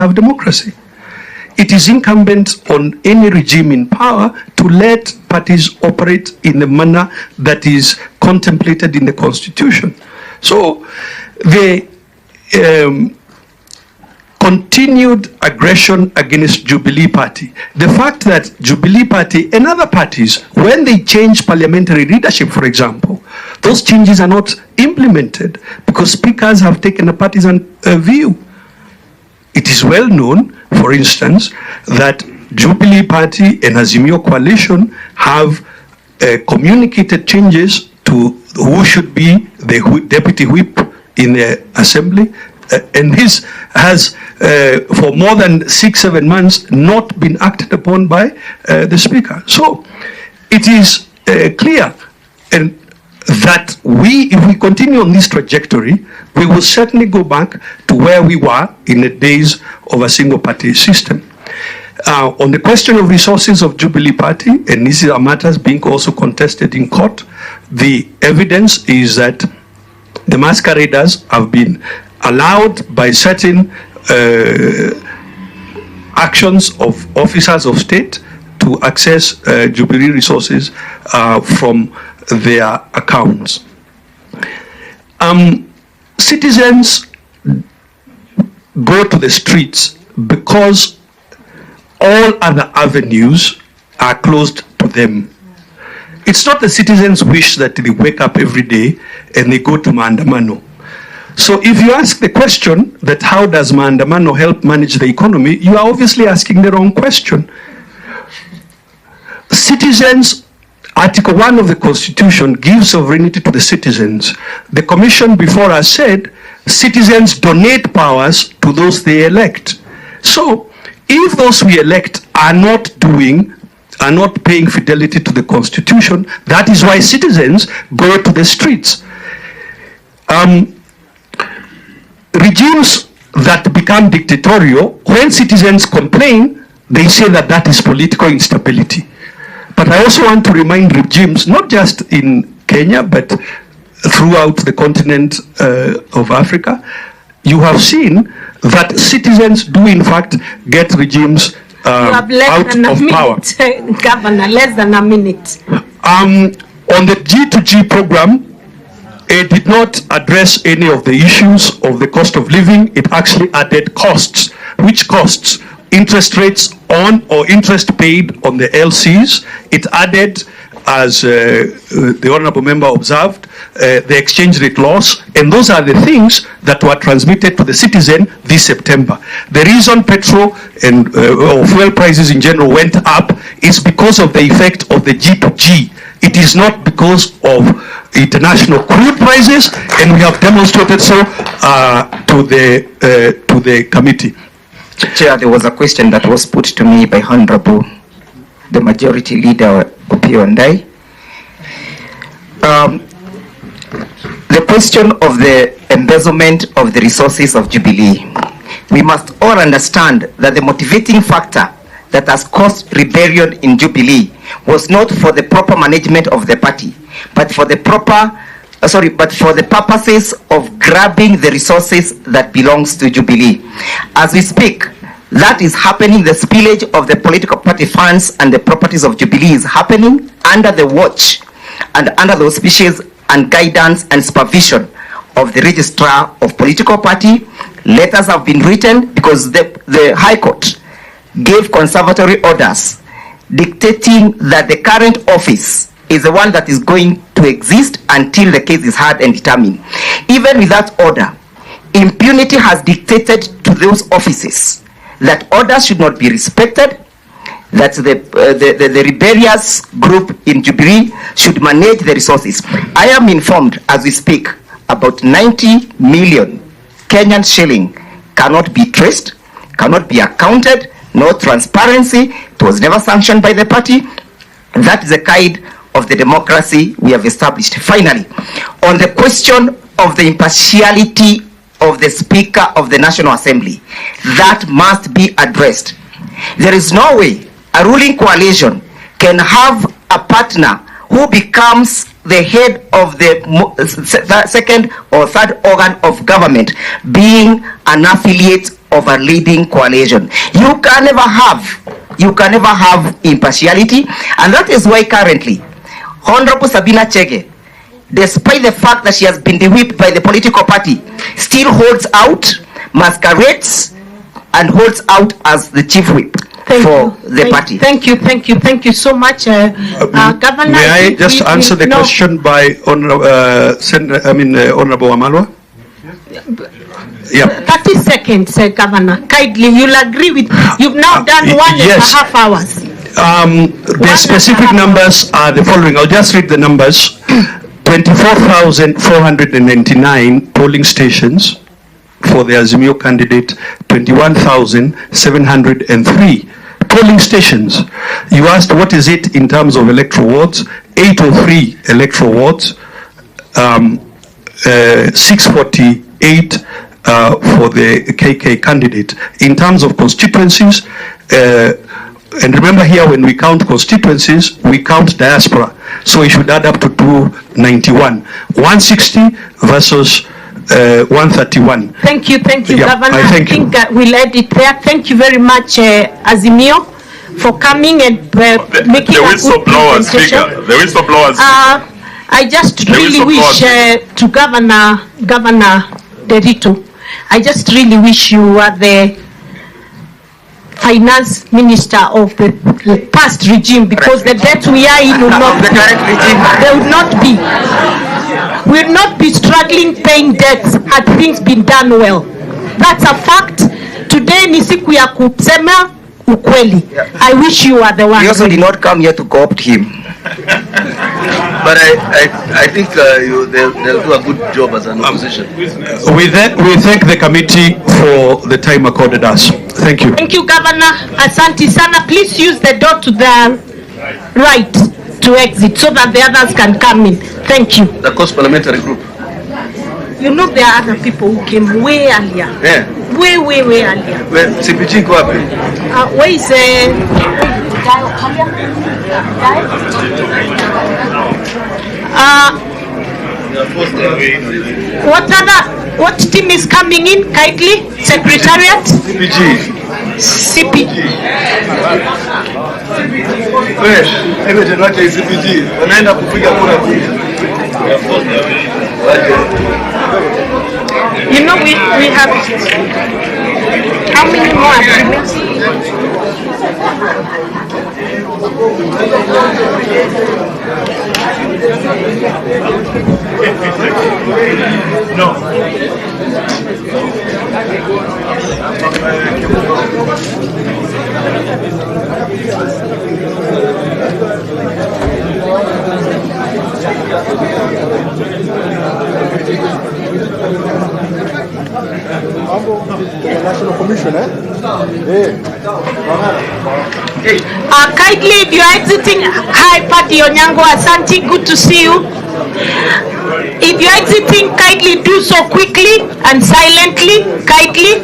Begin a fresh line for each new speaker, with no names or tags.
have democracy. It is incumbent on any regime in power to let parties operate in the manner that is contemplated in the Constitution. So the continued aggression against Jubilee Party, the fact that Jubilee Party and other parties, when they change parliamentary leadership, for example, those changes are not implemented because speakers have taken a partisan view. It is well known, for instance, that Jubilee Party and Azimio coalition have communicated changes to who should be the deputy whip in the assembly, and this has for more than 6-7 months not been acted upon by the speaker. So it is clear and that if we continue on this trajectory, we will certainly go back to where we were in the days of a single party system. On the question of resources of Jubilee Party, and these are matters being also contested in court, the evidence is that the masqueraders have been allowed by certain actions of officers of state to access Jubilee resources from their accounts. Citizens go to the streets because all other avenues are closed to them. It's not the citizens' wish that they wake up every day and they go to maandamano. So if you ask the question that how does maandamano help manage the economy, you are obviously asking the wrong question. Citizens, Article 1 of the Constitution gives sovereignty to the citizens. The Commission before us said citizens donate powers to those they elect. So if those we elect are not paying fidelity to the Constitution, that is why citizens go to the streets. Regimes that become dictatorial, when citizens complain, they say that that is political instability. But I also want to remind regimes, not just in Kenya, but throughout the continent of Africa, you have seen that citizens do in fact get regimes out of power.
Governor, less than a minute.
On the G2G program, it did not address any of the issues of the cost of living. It actually added costs. Which costs? Interest rates on or interest paid on the LCs. It added, as the honorable member observed, the exchange rate loss, and those are the things that were transmitted to the citizen this September. The reason petrol and or fuel prices in general went up is because of the effect of the G2G. It is not because of international crude prices, and we have demonstrated so to the committee.
Chair, there was a question that was put to me by Honorable the Majority Leader Opiyo Ndai. The question of the embezzlement of the resources of Jubilee. We must all understand that the motivating factor that has caused rebellion in Jubilee was not for the proper management of the party, but for the purposes of grabbing the resources that belongs to Jubilee. As we speak, that is happening. The spillage of the political party funds and the properties of Jubilee is happening under the watch and under the auspices and guidance and supervision of the registrar of political party. Letters have been written because the High Court gave conservatory orders dictating that the current office is the one that is going to exist until the case is heard and determined. Even with that order, impunity has dictated to those offices that orders should not be respected, that the rebellious group in Jubilee should manage the resources. I am informed as we speak about 90 million Kenyan shilling cannot be traced, cannot be accounted, no transparency. It was never sanctioned by the party. That is the kind of the democracy we have established. Finally, on the question of the impartiality of the Speaker of the National Assembly, that must be addressed. There is no way a ruling coalition can have a partner who becomes the head of the second or third organ of government being an affiliate of a leading coalition. You can never have impartiality, and that is why currently Honorable Sabina Chege, despite the fact that she has been whipped by the political party, still holds out, masquerades, and holds out as the chief whip for the party.
Thank you so much, Governor.
May I just answer the question by Honorable Amalwa? Yeah.
30 seconds, Governor. Kindly, you'll agree with. You've now done 1.5 hours.
The specific numbers are the following. I'll just read the numbers. 24,499 polling stations for the Azimio candidate, 21,703 polling stations. You asked what is it in terms of electoral wards? 803 electoral wards, 648 for the KK candidate. In terms of constituencies, and remember here when we count constituencies, we count diaspora. So it should add up to 291. 160 versus 131.
Thank you,
Yeah,
Governor. I think we'll end it there. Thank you very much, Azimio, for coming and making a good presentation.
The whistleblowers.
I just really wish to Governor Derito, I just really wish you were the finance minister of the past regime, because the debt we are in will not
the current regime.
They would not be. We will not be struggling paying debts had things been done well. That's a fact. Today ni siku ya kusema ukweli. I wish you were the one.
We also did not come here to co-opt him.
But I think they'll do a good job as an opposition.
We thank the committee for the time accorded us. Thank you.
Thank you, Governor. Asante sana. Please use the door to the right to exit so that the others can come in. Thank you.
The Coast Parliamentary Group.
You know there are other people who came way earlier.
Yeah.
Way earlier.
Well, CPG go up.
Where is what team is coming in? Kindly, Secretariat. CPG. You know we have how many more agreements?
No.
National Commission,
kindly, if you are exiting, hi Patty Onyango, Asante, good to see you. If you are exiting, kindly do so quickly and silently, kindly.